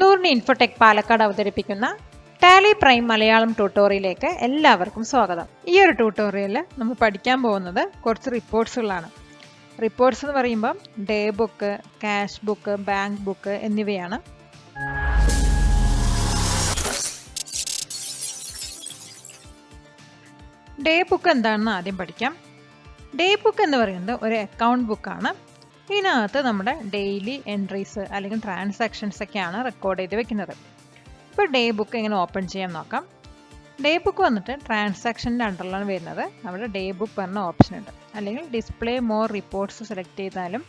നൂറിന് ഇൻഫോടെക് പാലക്കാട് അവതരിപ്പിക്കുന്ന Tally prime Malayalam ട്യൂട്ടോറിയലിലേക്ക് എല്ലാവർക്കും സ്വാഗതം. ഈ ഒരു ട്യൂട്ടോറിയലിൽ നമ്മൾ പഠിക്കാൻ പോകുന്നത് കുറച്ച് റിപ്പോർട്ട്സുകളാണ്. റിപ്പോർട്ട്സ് എന്ന് പറയുമ്പോൾ day book, cash book, bank book എന്നിവയാണ്. ഡേ ബുക്ക് എന്താണെന്ന് ആദ്യം പഠിക്കാം. ഡേ ബുക്ക് എന്ന് പറയുന്നത് ഒരു അക്കൗണ്ട് ബുക്കാണ്. ഇതിനകത്ത് നമ്മുടെ ഡെയിലി എൻട്രീസ് അല്ലെങ്കിൽ ട്രാൻസാക്ഷൻസ് ഒക്കെയാണ് റെക്കോർഡ് ചെയ്ത് വെക്കുന്നത്. ഇപ്പോൾ ഡേ ബുക്ക് എങ്ങനെ ഓപ്പൺ ചെയ്യാൻ നോക്കാം. ഡേ ബുക്ക് വന്നിട്ട് ട്രാൻസാക്ഷൻ്റെ അണ്ടറിലാണ് വരുന്നത്. അവിടെ ഡേ ബുക്ക് പറഞ്ഞ ഓപ്ഷൻ ഉണ്ട്. അല്ലെങ്കിൽ ഡിസ്പ്ലേ മോർ റിപ്പോർട്ട്സ് സെലക്ട് ചെയ്താലും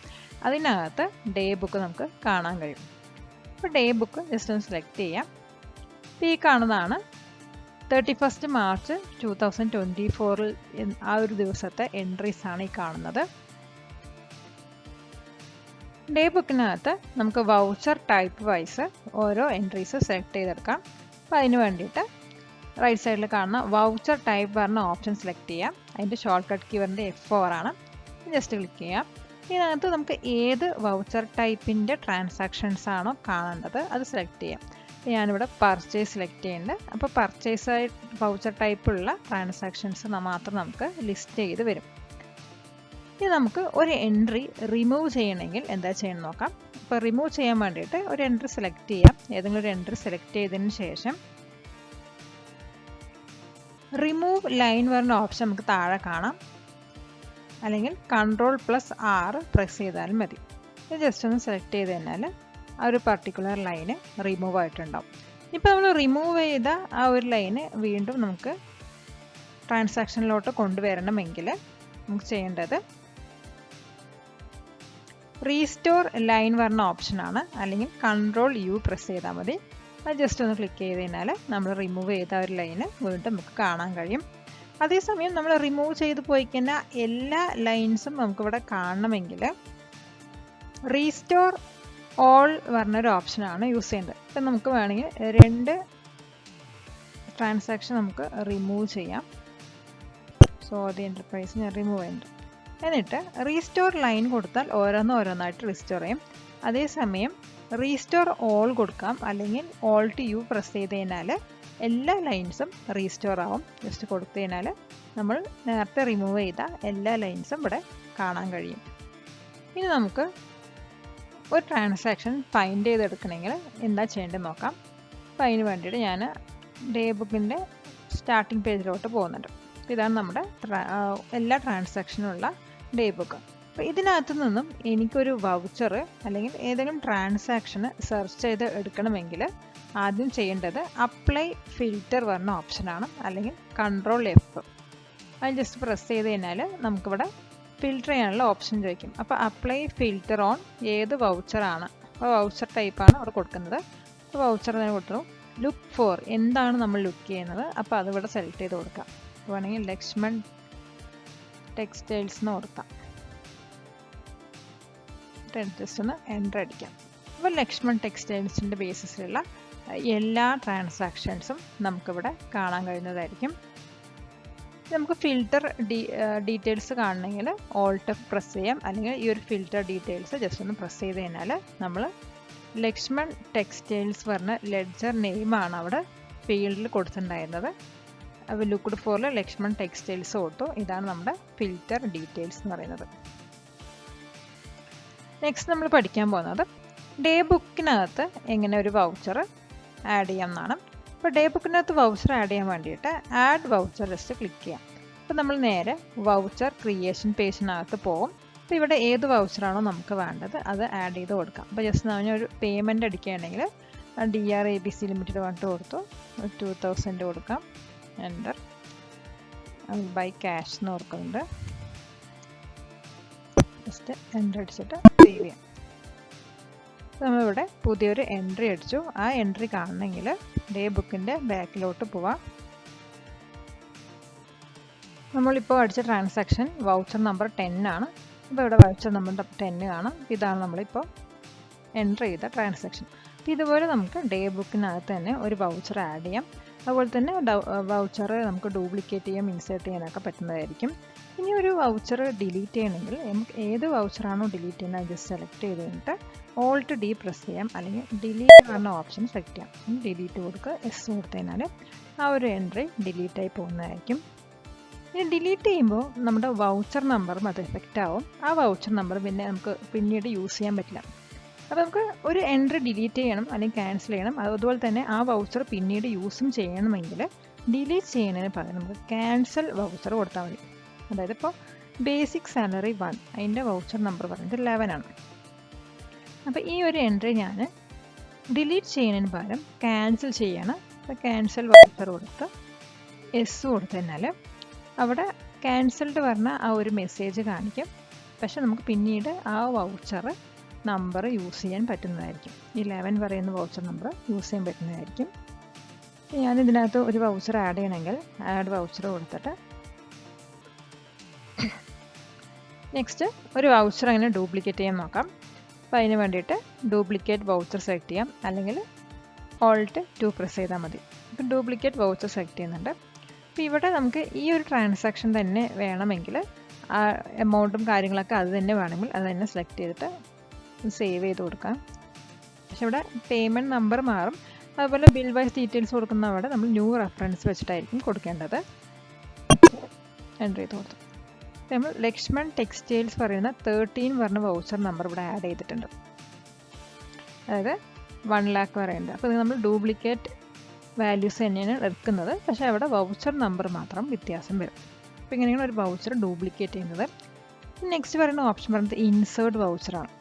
അതിനകത്ത് ഡേ ബുക്ക് നമുക്ക് കാണാൻ കഴിയും. ഇപ്പോൾ ഡേ ബുക്ക് ജസ്റ്റ് ഒന്ന് സെലക്ട് ചെയ്യാം. ഈ കാണുന്നതാണ് 31 മാർച്ച് 2024 ആ ഒരു ദിവസത്തെ എൻട്രീസ് ആണ് ഈ കാണുന്നത്. ഡേ ബുക്കിനകത്ത് നമുക്ക് വൗച്ചർ ടൈപ്പ് വൈസ് ഓരോ എൻട്രീസ് സെലക്ട് ചെയ്തെടുക്കാം. അപ്പോൾ അതിന് വേണ്ടിയിട്ട് റൈറ്റ് സൈഡിൽ കാണുന്ന വൗച്ചർ ടൈപ്പ് പറഞ്ഞ ഓപ്ഷൻ സെലക്ട് ചെയ്യാം. അതിൻ്റെ ഷോർട്ട് കട്ട് കീ വരുന്നത് F4 ആണ്. ജസ്റ്റ് ക്ലിക്ക് ചെയ്യാം. ഇതിനകത്ത് നമുക്ക് ഏത് വൗച്ചർ ടൈപ്പിൻ്റെ ട്രാൻസാക്ഷൻസ് ആണോ കാണേണ്ടത് അത് സെലക്ട് ചെയ്യാം. ഞാനിവിടെ പർച്ചേസ് സെലക്ട് ചെയ്യുന്നുണ്ട്. അപ്പോൾ പർച്ചേസ് വൗച്ചർ ടൈപ്പുള്ള ട്രാൻസാക്ഷൻസ് മാത്രം നമുക്ക് ലിസ്റ്റ് ചെയ്ത് വരും. ഇനി നമുക്ക് ഒരു എൻട്രി റിമൂവ് ചെയ്യണമെങ്കിൽ എന്താ ചെയ്യണം നോക്കാം. ഇപ്പോൾ റിമൂവ് ചെയ്യാൻ വേണ്ടിയിട്ട് ഒരു എൻട്രി സെലക്ട് ചെയ്യാം. ഏതെങ്കിലും ഒരു എൻട്രി സെലക്ട് ചെയ്തതിന് ശേഷം റിമൂവ് ലൈൻ പറഞ്ഞ ഓപ്ഷൻ നമുക്ക് താഴെ കാണാം. അല്ലെങ്കിൽ Ctrl+R പ്രസ് ചെയ്താലും മതി. ഇത് ജസ്റ്റ് ഒന്ന് സെലക്ട് ചെയ്ത് കഴിഞ്ഞാൽ ആ ഒരു പർട്ടിക്കുലർ ലൈന് റിമൂവ് ആയിട്ടുണ്ടാവും. ഇപ്പോൾ നമ്മൾ റിമൂവ് ചെയ്ത ആ ഒരു ലൈന് വീണ്ടും നമുക്ക് ട്രാൻസാക്ഷനിലോട്ട് കൊണ്ടുവരണമെങ്കിൽ നമുക്ക് ചെയ്യേണ്ടത് റീസ്റ്റോർ ലൈൻ പറഞ്ഞ ഓപ്ഷനാണ്. അല്ലെങ്കിൽ Ctrl+U പ്രസ് ചെയ്താൽ മതി. അത് ജസ്റ്റ് ഒന്ന് ക്ലിക്ക് ചെയ്ത് കഴിഞ്ഞാൽ നമ്മൾ റിമൂവ് ചെയ്ത ഒരു ലൈന് വീണ്ടും നമുക്ക് കാണാൻ കഴിയും. അതേസമയം നമ്മൾ റിമൂവ് ചെയ്ത് പോയി കഴിഞ്ഞാൽ എല്ലാ ലൈൻസും നമുക്കിവിടെ കാണണമെങ്കിൽ റീസ്റ്റോർ ഓൾ പറഞ്ഞൊരു ഓപ്ഷനാണ് യൂസ് ചെയ്യേണ്ടത്. ഇപ്പം നമുക്ക് വേണമെങ്കിൽ 2 ട്രാൻസാക്ഷൻ നമുക്ക് റിമൂവ് ചെയ്യാം. സ്വാതി എൻ്റർപ്രൈസ് ഞാൻ റിമൂവ് ചെയ്യുന്നുണ്ട്. എന്നിട്ട് റീസ്റ്റോർ ലൈൻ കൊടുത്താൽ ഓരോന്നായിട്ട് റീസ്റ്റോർ ചെയ്യും. അതേസമയം റീസ്റ്റോർ ഓൾ കൊടുക്കാം. അല്ലെങ്കിൽ Alt+U പ്രസ് ചെയ്ത് കഴിഞ്ഞാൽ എല്ലാ ലൈൻസും റീസ്റ്റോർ ആവും. ജസ്റ്റ് കൊടുത്തു കഴിഞ്ഞാൽ നമ്മൾ നേരത്തെ റിമൂവ് ചെയ്ത എല്ലാ ലൈൻസും ഇവിടെ കാണാൻ കഴിയും. ഇനി നമുക്ക് ഒരു ട്രാൻസാക്ഷൻ ഫൈൻഡ് ചെയ്തെടുക്കണമെങ്കിൽ എന്താ ചെയ്യേണ്ടത് നോക്കാം. അപ്പോൾ അതിന് വേണ്ടിയിട്ട് ഞാൻ ഡേ ബുക്കിൻ്റെ സ്റ്റാർട്ടിംഗ് പേജിലോട്ട് പോകുന്നുണ്ട്. ഇതാണ് നമ്മുടെ എല്ലാ ട്രാൻസാക്ഷനുള്ള ഡേ ബുക്ക്. അപ്പോൾ ഇതിനകത്ത് നിന്നും എനിക്കൊരു വൗച്ചർ അല്ലെങ്കിൽ ഏതെങ്കിലും ട്രാൻസാക്ഷന് സെർച്ച് ചെയ്ത് എടുക്കണമെങ്കിൽ ആദ്യം ചെയ്യേണ്ടത് അപ്ലൈ ഫിൽറ്റർ പറഞ്ഞ ഓപ്ഷനാണ്. അല്ലെങ്കിൽ Ctrl+F. അത് ജസ്റ്റ് പ്രസ് ചെയ്ത് കഴിഞ്ഞാൽ നമുക്കിവിടെ ഫിൽറ്റർ ചെയ്യാനുള്ള ഓപ്ഷൻ ചോദിക്കും. അപ്പോൾ അപ്ലൈ ഫിൽറ്റർ ഓൺ ഏത് വൗച്ചറാണ്, അപ്പോൾ വൗച്ചർ ടൈപ്പാണ് അവിടെ കൊടുക്കുന്നത്. അപ്പോൾ വൗച്ചർ തന്നെ കൊടുത്തു. ലുക്ക് ഫോർ എന്താണ് നമ്മൾ ലുക്ക് ചെയ്യുന്നത്, അപ്പോൾ അതിവിടെ സെലക്ട് ചെയ്ത് കൊടുക്കാം. വേണമെങ്കിൽ ലക്ഷ്മൺ ടെക്സ്റ്റൈൽസ് എന്ന് കൊടുക്കാം. ജസ്റ്റ് ഒന്ന് എൻ്റർ അടിക്കാം. അപ്പോൾ ലക്ഷ്മൺ ടെക്സ്റ്റൈൽസിൻ്റെ ബേസിസിലുള്ള എല്ലാ ട്രാൻസാക്ഷൻസും നമുക്കിവിടെ കാണാൻ കഴിയുന്നതായിരിക്കും. നമുക്ക് ഫിൽറ്റർ ഡീറ്റെയിൽസ് കാണണമെങ്കിൽ Alt പ്രസ് ചെയ്യാം. അല്ലെങ്കിൽ ഈ ഒരു ഫിൽറ്റർ ഡീറ്റെയിൽസ് ജസ്റ്റ് ഒന്ന് പ്രസ് ചെയ്ത് കഴിഞ്ഞാൽ നമ്മൾ ലക്ഷ്മൺ ടെക്സ്റ്റൈൽസ് പറഞ്ഞ ലെഡ്ജർ നെയിമാണ് അവിടെ ഫീൽഡിൽ കൊടുത്തിട്ടുണ്ടായിരുന്നത്. അപ്പോൾ ലുക്ക്ഡ് ഫോറിൽ ലക്ഷ്മൺ ടെക്സ്റ്റൈൽസ് കൊടുത്തു. ഇതാണ് നമ്മുടെ ഫിൽറ്റർ ഡീറ്റെയിൽസ് എന്ന് പറയുന്നത്. നെക്സ്റ്റ് നമ്മൾ പഠിക്കാൻ പോകുന്നത് ഡേ ബുക്കിനകത്ത് എങ്ങനെ ഒരു വൗച്ചർ ആഡ് ചെയ്യാം എന്നാണ്. അപ്പോൾ ഡേ ബുക്കിനകത്ത് വൗച്ചർ ആഡ് ചെയ്യാൻ വേണ്ടിയിട്ട് ആഡ് വൗച്ചർ ജസ്റ്റ് ക്ലിക്ക് ചെയ്യാം. അപ്പോൾ നമ്മൾ നേരെ വൗച്ചർ ക്രിയേഷൻ പേജിനകത്ത് പോകും. അപ്പോൾ ഇവിടെ ഏത് വൗച്ചറാണോ നമുക്ക് വേണ്ടത് അത് ആഡ് ചെയ്ത് കൊടുക്കാം. അപ്പോൾ ജസ്റ്റ് നമ്മൾ ഒരു പേയ്മെൻറ്റ് അടിക്കുകയാണെങ്കിൽ DRABC ലിമിറ്റഡ് പറഞ്ഞിട്ട് കൊടുത്തു. 2000 കൊടുക്കാം. എൻ്റർ. ബൈ ക്യാഷ് എന്ന് ഓർക്കുന്നുണ്ട്. ജസ്റ്റ് എൻ്റർ അടിച്ചിട്ട് സേവ് ചെയ്യാം. നമ്മളിവിടെ പുതിയൊരു എൻട്രി അടിച്ചു. ആ എൻട്രി കാണണമെങ്കിൽ ഡേ ബുക്കിൻ്റെ ബാക്കിലോട്ട് പോവാം. നമ്മളിപ്പോൾ അടിച്ച ട്രാൻസാക്ഷൻ വൗച്ചർ നമ്പർ 10 ആണ്. അപ്പോൾ ഇവിടെ വൗച്ചർ നമ്പർ 10 കാണും. ഇതാണ് നമ്മളിപ്പോൾ എൻ്റർ ചെയ്ത ട്രാൻസാക്ഷൻ. അപ്പോൾ ഇതുപോലെ നമുക്ക് ഡേ ബുക്കിനകത്ത് തന്നെ ഒരു വൗച്ചർ ആഡ് ചെയ്യാം. അതുപോലെ തന്നെ വൗച്ചർ നമുക്ക് ഡ്യൂപ്ലിക്കേറ്റ് ചെയ്യാം, ഇൻസേർട്ട് ചെയ്യാനൊക്കെ പറ്റുന്നതായിരിക്കും. ഇനി ഒരു വൗച്ചർ ഡിലീറ്റ് ചെയ്യണമെങ്കിൽ നമുക്ക് ഏത് വൗച്ചറാണോ ഡിലീറ്റ് ചെയ്യുന്നത് ജസ്റ്റ് സെലക്ട് ചെയ്ത് കഴിഞ്ഞിട്ട് ഓൾട്ട് ഡി പ്രസ് ചെയ്യാം, അല്ലെങ്കിൽ ഡിലീറ്റ് പറഞ്ഞ ഓപ്ഷൻ സെലക്ട് ചെയ്യാം. ഡിലീറ്റ് കൊടുക്കുക, എസ് കൊടുത്തതിനാൽ ആ ഒരു എൻട്രി ഡിലീറ്റ് ആയി പോകുന്നതായിരിക്കും. ഇനി ഡിലീറ്റ് ചെയ്യുമ്പോൾ നമ്മുടെ വൗച്ചർ നമ്പറും അത് എഫക്റ്റ് ആവും. ആ വൗച്ചർ നമ്പർ പിന്നെ നമുക്ക് പിന്നീട് യൂസ് ചെയ്യാൻ പറ്റില്ല. അപ്പോൾ നമുക്ക് ഒരു എൻട്രി ഡിലീറ്റ് ചെയ്യണം അല്ലെങ്കിൽ ക്യാൻസൽ ചെയ്യണം, അതുപോലെ തന്നെ ആ വൗച്ചർ പിന്നീട് യൂസും ചെയ്യണമെങ്കിൽ ഡിലീറ്റ് ചെയ്യുന്നതിന് പകരം നമുക്ക് ക്യാൻസൽ വൗച്ചർ കൊടുത്താൽ മതി. അതായത് ഇപ്പോൾ ബേസിക് സാലറി 1, അതിൻ്റെ വൗച്ചർ നമ്പർ പറയുന്നത് 11 ആണ്. അപ്പോൾ ഈ ഒരു എൻട്രി ഞാൻ ഡിലീറ്റ് ചെയ്യുന്നതിന് പകരം ക്യാൻസൽ ചെയ്യണം. അപ്പോൾ ക്യാൻസൽ വൗച്ചർ കൊടുത്ത് എസ് കൊടുത്തതിനാൽ അവിടെ ക്യാൻസൽഡ് പറഞ്ഞ ആ ഒരു മെസ്സേജ് കാണിക്കും. പക്ഷെ നമുക്ക് പിന്നീട് ആ വൗച്ചർ നമ്പർ യൂസ് ചെയ്യാൻ പറ്റുന്നതായിരിക്കും. 11 പറയുന്ന വൗച്ചർ നമ്പർ യൂസ് ചെയ്യാൻ പറ്റുന്നതായിരിക്കും. ഞാൻ ഇതിനകത്ത് ഒരു വൗച്ചർ ആഡ് ചെയ്യണമെങ്കിൽ ആഡ് വൗച്ചർ കൊടുത്തിട്ട് നെക്സ്റ്റ് ഒരു വൗച്ചർ അങ്ങനെ ഡ്യൂപ്ലിക്കേറ്റ് ചെയ്യാൻ നോക്കാം. അപ്പോൾ അതിന് വേണ്ടിയിട്ട് ഡ്യൂപ്ലിക്കേറ്റ് വൗച്ചർ സെലക്ട് ചെയ്യാം, അല്ലെങ്കിൽ ഓൾട്ട് 2 പ്രസ് ചെയ്താൽ മതി. ഇപ്പം ഡ്യൂപ്ലിക്കേറ്റ് വൗച്ചർ സെലക്ട് ചെയ്യുന്നുണ്ട്. അപ്പോൾ ഇവിടെ നമുക്ക് ഈ ഒരു ട്രാൻസാക്ഷൻ തന്നെ വേണമെങ്കിൽ ആ എമൗണ്ടും കാര്യങ്ങളൊക്കെ അത് തന്നെ വേണമെങ്കിൽ അത് തന്നെ സെലക്ട് ചെയ്തിട്ട് സേവ് ചെയ്ത് കൊടുക്കാം. പക്ഷെ ഇവിടെ പേയ്മെൻറ്റ് നമ്പർ മാറും. അതുപോലെ ബിൽ വൈസ് ഡീറ്റെയിൽസ് കൊടുക്കുന്ന അവിടെ നമ്മൾ ന്യൂ റെഫറൻസ് വെച്ചിട്ടായിരിക്കും കൊടുക്കേണ്ടത്. എൻ്റർ ചെയ്ത് കൊടുത്തു. നമ്മൾ ലക്ഷ്മൺ ടെക്സ്റ്റൈൽസ് പറയുന്ന 13 പറഞ്ഞ വൗച്ചർ നമ്പർ ഇവിടെ ആഡ് ചെയ്തിട്ടുണ്ട്. അതായത് 1 lakh പറയുന്നുണ്ട്. അപ്പോൾ നമ്മൾ ഡ്യൂപ്ലിക്കേറ്റ് വാല്യൂസ് തന്നെയാണ് എടുക്കുന്നത്, പക്ഷേ അവിടെ വൗച്ചർ നമ്പർ മാത്രം വ്യത്യാസം വരും. അപ്പോൾ ഇങ്ങനെയാണ് ഒരു വൗച്ചർ ഡ്യൂപ്ലിക്കേറ്റ് ചെയ്യുന്നത്. നെക്സ്റ്റ് പറയുന്ന ഓപ്ഷൻ പറയുന്നത് ഇൻസേർട്ട് വൗച്ചറാണ്.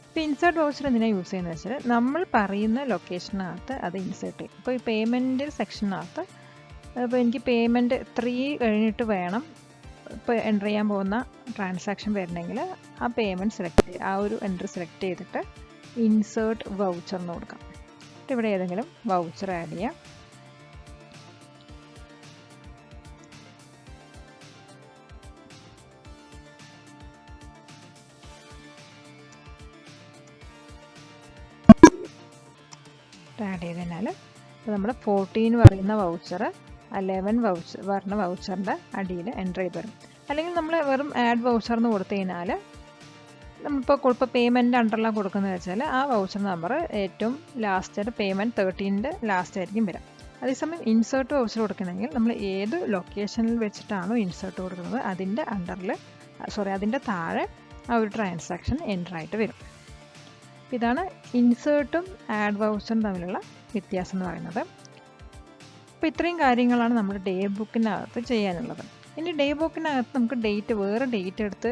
ഇപ്പോൾ ഇൻസേർട്ട് വൗച്ചർ എന്തിനാണ് യൂസ് ചെയ്യുന്നത് വെച്ചാൽ നമ്മൾ പറയുന്ന ലൊക്കേഷനകത്ത് അത് ഇൻസേർട്ട് ചെയ്യും. ഇപ്പോൾ ഈ പേയ്മെൻറ്റ് സെക്ഷനകത്ത് ഇപ്പോൾ എനിക്ക് പേയ്മെൻറ്റ് 3 കഴിഞ്ഞിട്ട് വേണം ഇപ്പോൾ എൻ്റർ ചെയ്യാൻ പോകുന്ന ട്രാൻസാക്ഷൻ വരണമെങ്കിൽ ആ പേയ്മെൻറ്റ് സെലക്ട് ചെയ്യുക, ആ ഒരു എൻട്രി സെലക്ട് ചെയ്തിട്ട് ഇൻസേർട്ട് വൗച്ചർ എന്ന് കൊടുക്കാം. ഇവിടെ ഏതെങ്കിലും വൗച്ചർ ആഡ് ചെയ്യാം. ആഡ് ചെയ്തതിനാൽ ഇപ്പോൾ നമ്മൾ 14 പറയുന്ന വൗച്ചർ 11 വൗച്ചർ പറഞ്ഞ വൗച്ചറിൻ്റെ അടിയിൽ എൻ്റർ ചെയ്ത് വരും. അല്ലെങ്കിൽ നമ്മൾ വെറും ആഡ് വൗച്ചർ എന്ന് കൊടുത്തു കഴിഞ്ഞാൽ നമ്മളിപ്പോൾ പേയ്മെൻറ്റ് അണ്ടറിലാണ് കൊടുക്കുന്നത് വെച്ചാൽ ആ വൗച്ചർ നമ്പർ ഏറ്റവും ലാസ്റ്റ് പേയ്മെൻറ്റ് 13ൻ്റെ ലാസ്റ്റ് ആയിരിക്കും വരാം. അതേസമയം ഇൻസേർട്ട് വൗച്ചർ കൊടുക്കണമെങ്കിൽ നമ്മൾ ഏത് ലൊക്കേഷനിൽ വെച്ചിട്ടാണോ ഇൻസേർട്ട് കൊടുക്കുന്നത് അതിൻ്റെ അതിൻ്റെ താഴെ ആ ഒരു ട്രാൻസാക്ഷൻ എൻ്റർ ആയിട്ട് വരും. ഇതാണ് ഇൻസേർട്ടും ആഡ് വൗച്ചറും തമ്മിലുള്ള വ്യത്യാസം എന്ന് പറയുന്നത്. അപ്പോൾ ഇത്രയും കാര്യങ്ങളാണ് നമ്മൾ ഡേ ബുക്കിനകത്ത് ചെയ്യാനുള്ളത്. ഇനി ഡേ ബുക്കിനകത്ത് നമുക്ക് വേറെ ഡേറ്റ് എടുത്ത്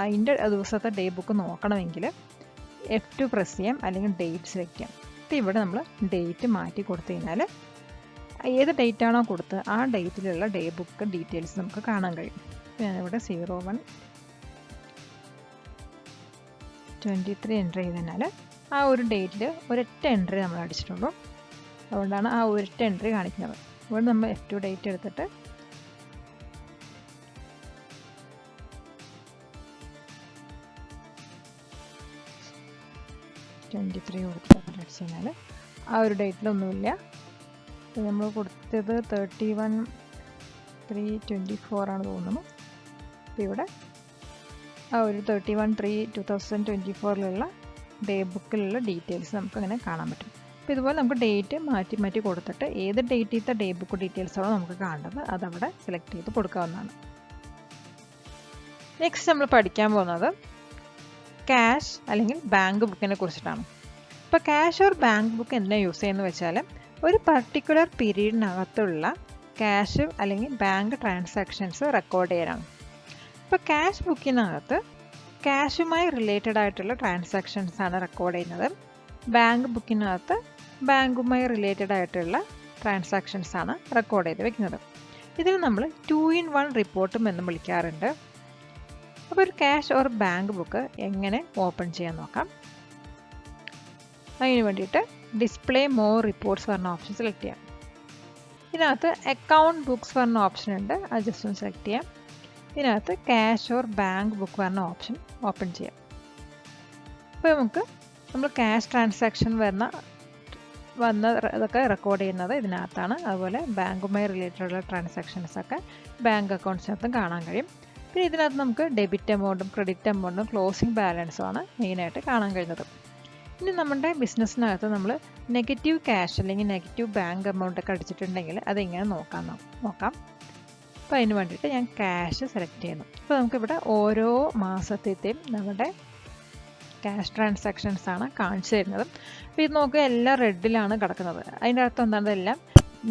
അതിൻ്റെ ദിവസത്തെ ഡേ ബുക്ക് നോക്കണമെങ്കിൽ F2 പ്രസ് ചെയ്യാം, അല്ലെങ്കിൽ ഡേറ്റ് സെലക്ട് ചെയ്യാം. അപ്പോൾ ഇവിടെ നമ്മൾ ഡേറ്റ് മാറ്റി കൊടുത്തു കഴിഞ്ഞാൽ ഏത് ഡേറ്റ് ആണോ കൊടുത്ത് ആ ഡേറ്റിലുള്ള ഡേ ബുക്ക് ഡീറ്റെയിൽസ് നമുക്ക് കാണാൻ കഴിയും. ഞാനിവിടെ 01/23 എൻ്റർ ചെയ്തതിനാൽ ആ ഒരു ഡേറ്റിൽ ഒരൊറ്റ എൻട്രി നമ്മൾ അടിച്ചിട്ടുള്ളൂ. അതുകൊണ്ടാണ് ആ ഒരൊറ്റ എൻട്രി കാണിക്കുന്നത്. ഇവിടെ നമ്മൾ F2 ഡേറ്റ് എടുത്തിട്ട് കൊടുത്തിട്ട് അടിച്ചു കഴിഞ്ഞാൽ ആ ഒരു ഡേറ്റിലൊന്നുമില്ല. നമ്മൾ കൊടുത്തത് 31/3/24 ആണ് തോന്നുന്നു. അപ്പോൾ ഇവിടെ ആ ഒരു 31/3/2024 ഡേ ബുക്കിലുള്ള ഡീറ്റെയിൽസ് നമുക്കങ്ങനെ കാണാൻ പറ്റും. അപ്പോൾ ഇതുപോലെ നമുക്ക് ഡേറ്റ് മാറ്റി കൊടുത്തിട്ട് ഏത് ഡേറ്റിലത്തെ ഡേ ബുക്ക് ഡീറ്റെയിൽസാണോ നമുക്ക് കാണേണ്ടത് അതവിടെ സെലക്ട് ചെയ്ത് കൊടുക്കാവുന്നതാണ്. നെക്സ്റ്റ് നമ്മൾ പഠിക്കാൻ പോകുന്നത് ക്യാഷ് അല്ലെങ്കിൽ ബാങ്ക് ബുക്കിനെ കുറിച്ചിട്ടാണ്. ഇപ്പോൾ ക്യാഷ് ഓർ ബാങ്ക് ബുക്ക് എന്തിനാണ് യൂസ് ചെയ്യുന്നത് വെച്ചാൽ ഒരു പർട്ടിക്കുലർ പീരീഡിനകത്തുള്ള ക്യാഷ് അല്ലെങ്കിൽ ബാങ്ക് ട്രാൻസാക്ഷൻസ് റെക്കോർഡ് ചെയ്യാനാണ്. ഇപ്പോൾ ക്യാഷ് ബുക്കിനകത്ത് ക്യാഷുമായി റിലേറ്റഡ് ആയിട്ടുള്ള ട്രാൻസാക്ഷൻസ് ആണ് റെക്കോർഡ് ചെയ്യുന്നത്. ബാങ്ക് ബുക്കിനകത്ത് ബാങ്കുമായി റിലേറ്റഡ് ആയിട്ടുള്ള ട്രാൻസാക്ഷൻസ് ആണ് റെക്കോർഡ് ചെയ്ത് വെക്കുന്നത്. ഇതിന് നമ്മൾ 2-in-1 റിപ്പോർട്ടും എന്ന് വിളിക്കാറുണ്ട്. അപ്പോൾ ഒരു ക്യാഷ് ഓർ ബാങ്ക് ബുക്ക് എങ്ങനെ ഓപ്പൺ ചെയ്യാൻ നോക്കാം. അതിന് വേണ്ടിയിട്ട് ഡിസ്പ്ലേ മോർ റിപ്പോർട്ട്സ് പറഞ്ഞ ഓപ്ഷൻ സെലക്ട് ചെയ്യാം. ഇതിനകത്ത് അക്കൗണ്ട് ബുക്സ് പറഞ്ഞ ഓപ്ഷൻ ഉണ്ട്, അത് ജസ്റ്റ് ഒന്ന് സെലക്ട് ചെയ്യാം. ഇതിനകത്ത് ക്യാഷ് ഓർ ബാങ്ക് ബുക്ക് പറഞ്ഞ ഓപ്ഷൻ ഓപ്പൺ ചെയ്യാം. അപ്പോൾ നമ്മൾ ക്യാഷ് ട്രാൻസാക്ഷൻ വന്ന ഇതൊക്കെ റെക്കോർഡ് ചെയ്യുന്നത് ഇതിനകത്താണ്. അതുപോലെ ബാങ്കുമായി റിലേറ്റഡുള്ള ട്രാൻസാക്ഷൻസൊക്കെ ബാങ്ക് അക്കൗണ്ട്സിനകത്തും കാണാൻ കഴിയും. പിന്നെ ഇതിനകത്ത് നമുക്ക് ഡെബിറ്റ് എമൗണ്ടും ക്രെഡിറ്റ് എമൗണ്ടും ക്ലോസിംഗ് ബാലൻസും ആണ് മെയിനായിട്ട് കാണാൻ കഴിയുന്നത്. ഇനി നമ്മുടെ ബിസിനസ്സിനകത്ത് നമ്മൾ നെഗറ്റീവ് ക്യാഷ് അല്ലെങ്കിൽ നെഗറ്റീവ് ബാങ്ക് എമൗണ്ട് ഒക്കെ അടിച്ചിട്ടുണ്ടെങ്കിൽ അതെങ്ങനെ നോക്കാം. അപ്പോൾ അതിന് വേണ്ടിയിട്ട് ഞാൻ ക്യാഷ് സെലക്ട് ചെയ്യുന്നു. അപ്പോൾ നമുക്കിവിടെ ഓരോ മാസത്തെയും നമ്മുടെ ക്യാഷ് ട്രാൻസാക്ഷൻസ് ആണ് കാണിച്ചു തരുന്നത്. അപ്പോൾ ഇത് നോക്കുക, എല്ലാം റെഡിലാണ് കിടക്കുന്നത്. അതിൻ്റെ അർത്ഥം എന്താണ്? എല്ലാം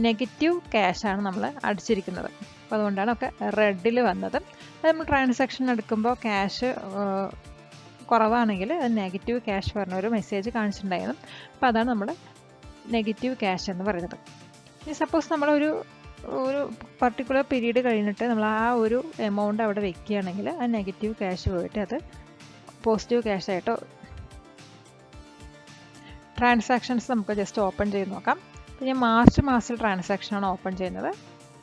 നെഗറ്റീവ് ക്യാഷാണ് നമ്മൾ അടിച്ചിരിക്കുന്നത്. അപ്പോൾ അതുകൊണ്ടാണ് ഒക്കെ റെഡിൽ വന്നത്. അത് നമ്മൾ ട്രാൻസാക്ഷൻ എടുക്കുമ്പോൾ ക്യാഷ് കുറവാണെങ്കിൽ അത് നെഗറ്റീവ് ക്യാഷ് പറഞ്ഞൊരു മെസ്സേജ് കാണിച്ചിട്ടുണ്ടായിരുന്നു. അപ്പോൾ അതാണ് നമ്മൾ നെഗറ്റീവ് ക്യാഷ് എന്ന് പറയുന്നത്. ഇനി സപ്പോസ് നമ്മളൊരു പർട്ടിക്കുലർ പീരീഡ് കഴിഞ്ഞിട്ട് നമ്മൾ ആ ഒരു എമൗണ്ട് അവിടെ വെക്കുകയാണെങ്കിൽ ആ നെഗറ്റീവ് ക്യാഷ് പോയിട്ട് അത് പോസിറ്റീവ് ക്യാഷ് ആയിട്ടോ. ട്രാൻസാക്ഷൻസ് നമുക്ക് ജസ്റ്റ് ഓപ്പൺ ചെയ്ത് നോക്കാം. അപ്പോൾ ഞാൻ മാർച്ച് മാസത്തിൽ ട്രാൻസാക്ഷനാണ് ഓപ്പൺ ചെയ്യുന്നത്.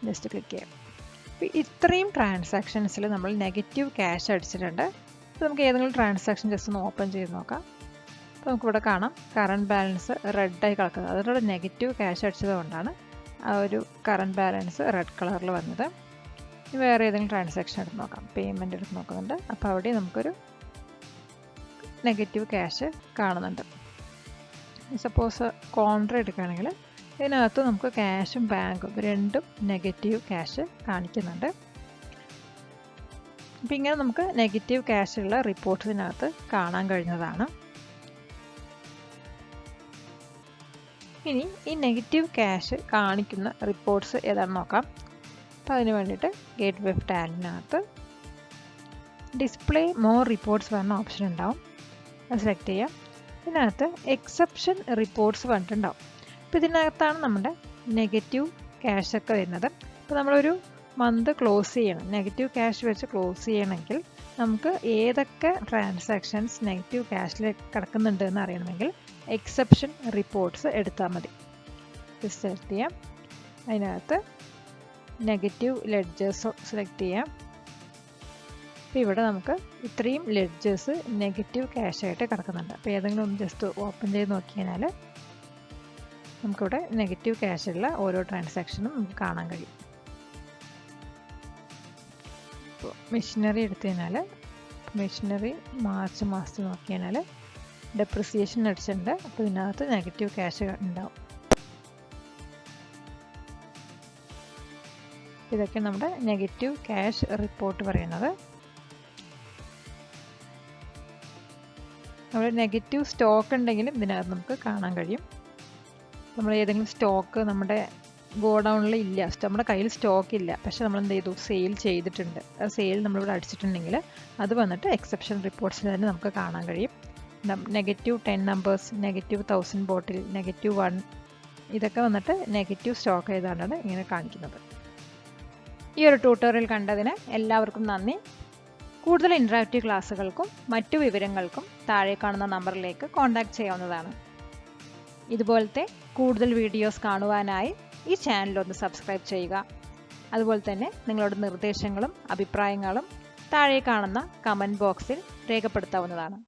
ജസ്റ്റ് ക്ലിക്ക് ചെയ്യാം. അപ്പോൾ ഇത്രയും ട്രാൻസാക്ഷൻസിൽ നമ്മൾ നെഗറ്റീവ് ക്യാഷ് അടിച്ചിട്ടുണ്ട്. അപ്പോൾ നമുക്ക് ഏതെങ്കിലും ട്രാൻസാക്ഷൻ ജസ്റ്റ് ഒന്ന് ഓപ്പൺ ചെയ്ത് നോക്കാം. അപ്പോൾ നമുക്കിവിടെ കാണാം കറണ്ട് ബാലൻസ് റെഡായി കിടക്കുന്നത്. അതിലൂടെ നെഗറ്റീവ് ക്യാഷ് അടിച്ചത് കൊണ്ടാണ് ആ ഒരു കറണ്ട് ബാലൻസ് റെഡ് കളറിൽ വന്നത്. വേറെ ഏതെങ്കിലും ട്രാൻസാക്ഷൻ എടുത്ത് നോക്കാം. പേയ്മെൻറ്റ് എടുത്ത് നോക്കുന്നുണ്ട്. അപ്പോൾ അവിടെ നമുക്കൊരു നെഗറ്റീവ് ക്യാഷ് കാണുന്നുണ്ട്. സപ്പോസ് കോൺട്ര എടുക്കുകയാണെങ്കിൽ ഇതിനകത്ത് നമുക്ക് ക്യാഷും ബാങ്കും രണ്ടും നെഗറ്റീവ് ക്യാഷ് കാണിക്കുന്നുണ്ട്. അപ്പം ഇങ്ങനെ നമുക്ക് നെഗറ്റീവ് ക്യാഷുള്ള റിപ്പോർട്ട്സിനകത്ത് കാണാൻ കഴിഞ്ഞതാണ്. ഇനി ഈ നെഗറ്റീവ് ക്യാഷ് കാണിക്കുന്ന റിപ്പോർട്ട്സ് ഏതാണെന്ന് നോക്കാം. അപ്പോൾ അതിന് വേണ്ടിയിട്ട് ഗേറ്റ് വെബ് ടാലിനകത്ത് ഡിസ്പ്ലേ മോർ റിപ്പോർട്ട്സ് പറഞ്ഞ ഓപ്ഷൻ ഉണ്ടാവും. അത് സെലക്ട് ചെയ്യാം. ഇതിനകത്ത് എക്സെപ്ഷൻ റിപ്പോർട്ട്സ് പറഞ്ഞിട്ടുണ്ടാവും. അപ്പോൾ ഇതിനകത്താണ് നമ്മുടെ നെഗറ്റീവ് ക്യാഷ് ഒക്കെ വരുന്നത്. അപ്പോൾ നമ്മളൊരു മന്ത് ക്ലോസ് ചെയ്യണം, നെഗറ്റീവ് ക്യാഷ് വെച്ച് ക്ലോസ് ചെയ്യണമെങ്കിൽ നമുക്ക് ഏതൊക്കെ ട്രാൻസാക്ഷൻസ് നെഗറ്റീവ് ക്യാഷിൽ കിടക്കുന്നുണ്ട് എന്ന് അറിയണമെങ്കിൽ എക്സെപ്ഷൻ റിപ്പോർട്ട്സ് എടുത്താൽ മതി. ജസ്റ്റ് സെലക്ട് ചെയ്യാം. അതിനകത്ത് നെഗറ്റീവ് ലെഡ്ജേഴ്സ് സെലക്ട് ചെയ്യാം. അപ്പോൾ ഇവിടെ നമുക്ക് ഇത്രയും ലെഡ്ജേഴ്സ് നെഗറ്റീവ് ക്യാഷ് ആയിട്ട് കിടക്കുന്നുണ്ട്. അപ്പോൾ ഏതെങ്കിലും ഒന്ന് ജസ്റ്റ് ഓപ്പൺ ചെയ്ത് നോക്കി കഴിഞ്ഞാൽ നമുക്കിവിടെ നെഗറ്റീവ് ക്യാഷുള്ള ഓരോ ട്രാൻസാക്ഷനും നമുക്ക് കാണാൻ കഴിയും. ഇപ്പോൾ മെഷീനറി എടുത്തു കഴിഞ്ഞാൽ മെഷീനറി മാർച്ച് മാസത്തിൽ നോക്കി കഴിഞ്ഞാൽ ഡെപ്രിസിയേഷൻ അടിച്ചിട്ടുണ്ട്. അപ്പോൾ ഇതിനകത്ത് നെഗറ്റീവ് ക്യാഷ് ഉണ്ടാവും. ഇതൊക്കെ നമ്മുടെ നെഗറ്റീവ് ക്യാഷ് റിപ്പോർട്ട് പറയുന്നത്. നമ്മൾ നെഗറ്റീവ് സ്റ്റോക്ക് ഉണ്ടെങ്കിലും ഇതിനകത്ത് നമുക്ക് കാണാൻ കഴിയും. നമ്മൾ ഏതെങ്കിലും സ്റ്റോക്ക് നമ്മുടെ ഗോഡൗണിൽ ഇല്ല, നമ്മുടെ കയ്യിൽ സ്റ്റോക്ക് ഇല്ല, പക്ഷെ നമ്മൾ എന്ത് ചെയ്തു, സെയിൽ ചെയ്തിട്ടുണ്ട്. ആ സെയിൽ നമ്മളിവിടെ അടിച്ചിട്ടുണ്ടെങ്കിൽ അത് വന്നിട്ട് എക്സെപ്ഷൻ റിപ്പോർട്ട്സിൽ തന്നെ നമുക്ക് കാണാൻ കഴിയും. നെഗറ്റീവ് 10 നമ്പേഴ്സ്, നെഗറ്റീവ് 1000 ബോട്ടിൽ, നെഗറ്റീവ് 1, ഇതൊക്കെ വന്നിട്ട് നെഗറ്റീവ് സ്റ്റോക്ക് ഏതാണ്ടാണ് ഇങ്ങനെ കാണിക്കുന്നത്. ഈ ഒരു ട്യൂട്ടോറിയൽ കണ്ടതിന് എല്ലാവർക്കും നന്ദി. കൂടുതൽ ഇൻറ്ററാക്റ്റീവ് ക്ലാസ്സുകൾക്കും മറ്റു വിവരങ്ങൾക്കും താഴെ കാണുന്ന നമ്പറിലേക്ക് കോൺടാക്റ്റ് ചെയ്യാവുന്നതാണ്. ഇതുപോലത്തെ കൂടുതൽ വീഡിയോസ് കാണുവാനായി ഈ ചാനൽ ഒന്ന് സബ്സ്ക്രൈബ് ചെയ്യുക. അതുപോലെ തന്നെ നിങ്ങളുടെ നിർദ്ദേശങ്ങളും അഭിപ്രായങ്ങളും താഴെ കാണുന്ന കമൻറ്റ് ബോക്സിൽ രേഖപ്പെടുത്താവുന്നതാണ്.